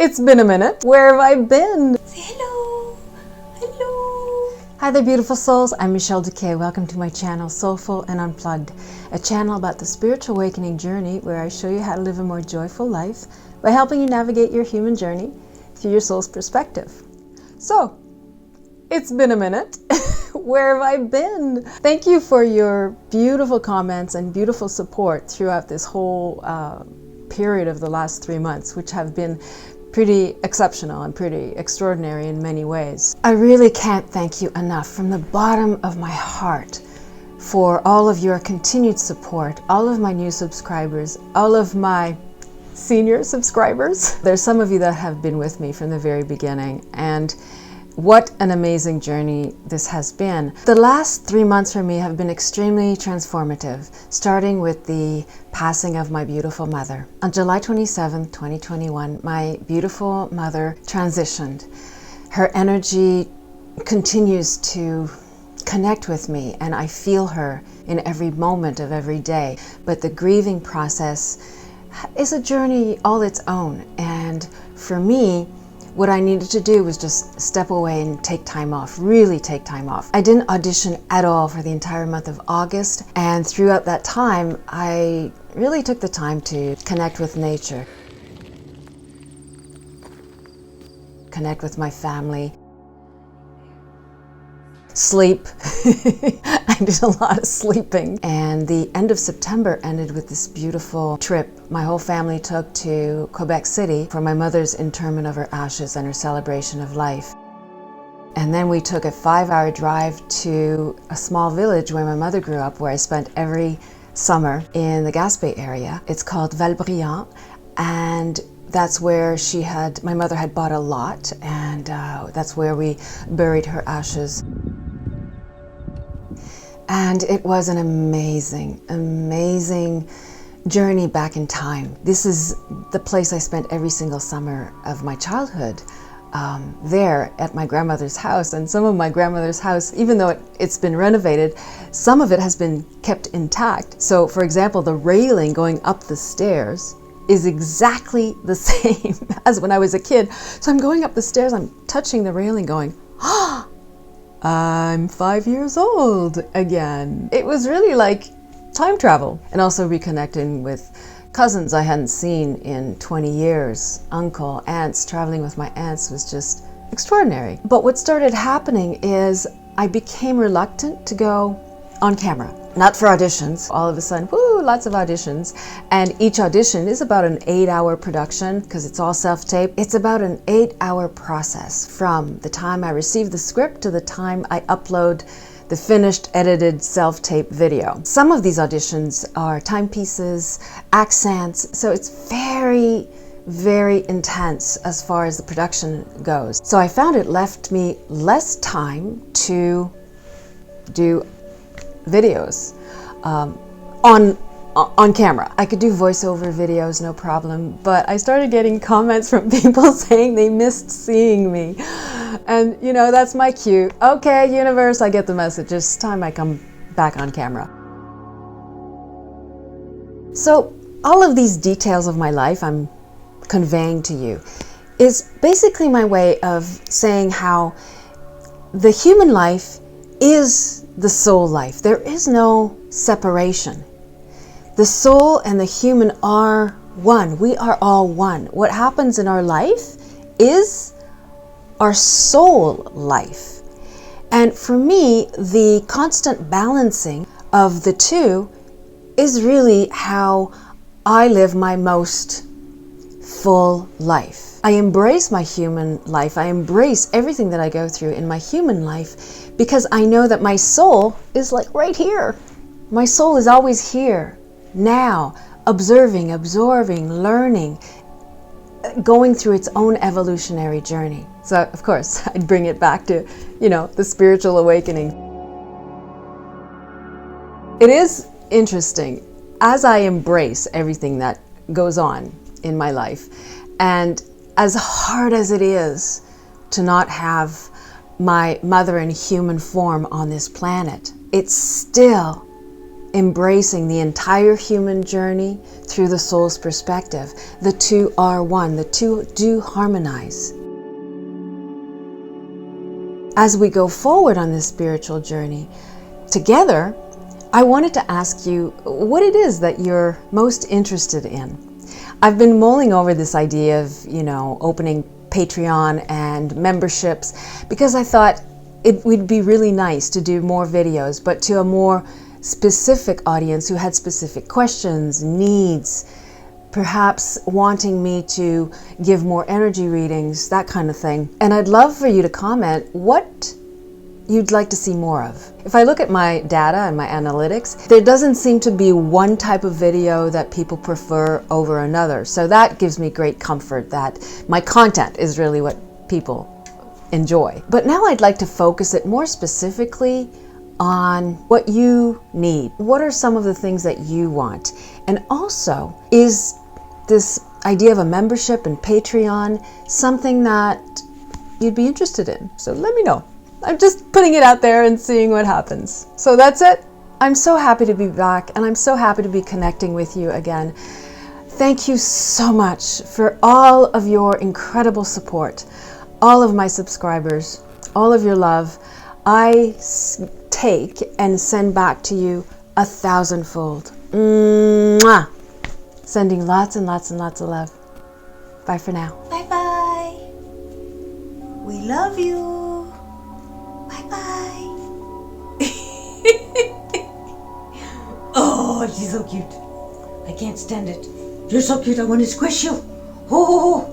It's been a minute. Where have I been? Say hello. Hello. Hi there, beautiful souls. I'm Michèle Duquet. Welcome to my channel, Soulful and Unplugged, a channel about the spiritual awakening journey where I show you how to live a more joyful life by helping you navigate your human journey through your soul's perspective. So, it's been a minute. Where have I been? Thank you for your beautiful comments and beautiful support throughout this whole period of the last 3 months, which have been pretty exceptional and pretty extraordinary in many ways. I really can't thank you enough from the bottom of my heart for all of your continued support, all of my new subscribers, all of my senior subscribers. There's some of you that have been with me from the very beginning, and what an amazing journey this has been. The last 3 months for me have been extremely transformative, starting with the passing of my beautiful mother. On July 27th, 2021, my beautiful mother transitioned. Her energy continues to connect with me, and I feel her in every moment of every day. But the grieving process is a journey all its own, and for me, what I needed to do was just step away and take time off, really take time off. I didn't audition at all for the entire month of August, and throughout that time, I really took the time to connect with nature, connect with my family, sleep. I did a lot of sleeping. And the end of September ended with this beautiful trip my whole family took to Quebec City for my mother's interment of her ashes and her celebration of life. And then we took a 5-hour drive to a small village where my mother grew up, where I spent every summer in the Gaspé area. It's called Valbriand, and that's where my mother had bought a lot, and that's where we buried her ashes. And it was an amazing, amazing journey back in time. This is the place I spent every single summer of my childhood, there at my grandmother's house. And some of my grandmother's house, even though it's been renovated, some of it has been kept intact. So for example, the railing going up the stairs is exactly the same as when I was a kid. So I'm going up the stairs, I'm touching the railing going, ah, I'm 5 years old again. It was really like time travel, and also reconnecting with cousins I hadn't seen in 20 years, uncle, aunts. Traveling with my aunts was just extraordinary. But what started happening is I became reluctant to go on camera. Not for auditions. All of a sudden, woo, lots of auditions. And each audition is about an 8-hour production because it's all self-tape. It's about an 8-hour process from the time I receive the script to the time I upload the finished edited self-tape video. Some of these auditions are timepieces, accents, so it's very, very intense as far as the production goes. So I found it left me less time to do videos on camera. I could do voiceover videos, no problem, but I started getting comments from people saying they missed seeing me. And you know, that's my cue. Okay, universe, I get the message. It's time I come back on camera. So all of these details of my life I'm conveying to you is basically my way of saying how the human life is the soul life. There is no separation. The soul and the human are one. We are all one. What happens in our life is our soul life. And for me, the constant balancing of the two is really how I live my most full life. I embrace my human life. I embrace everything that I go through in my human life because I know that my soul is like right here. My soul is always here, now, observing, absorbing, learning, going through its own evolutionary journey. So of course, I'd bring it back to, you know, the spiritual awakening. It is interesting as I embrace everything that goes on in my life, and as hard as it is to not have my mother in human form on this planet, it's still embracing the entire human journey through the soul's perspective. The two are one. The two do harmonize. As we go forward on this spiritual journey together, I wanted to ask you what it is that you're most interested in. I've been mulling over this idea of, opening Patreon and memberships because I thought it would be really nice to do more videos, but to a more specific audience who had specific questions, needs, perhaps wanting me to give more energy readings, that kind of thing. And I'd love for you to comment what you'd like to see more of. If I look at my data and my analytics, there doesn't seem to be one type of video that people prefer over another. So that gives me great comfort that my content is really what people enjoy. But now I'd like to focus it more specifically on what you need. What are some of the things that you want? And also, is this idea of a membership and Patreon something that you'd be interested in? So let me know. I'm just putting it out there and seeing what happens. So that's it. I'm so happy to be back, and I'm so happy to be connecting with you again. Thank you so much for all of your incredible support, all of my subscribers, all of your love. I take and send back to you 1,000-fold. Mwah! Sending lots and lots and lots of love. Bye for now. Bye-bye. We love you. Bye-bye. Oh, she's so cute. I can't stand it. You're so cute. I want to squish you. Oh.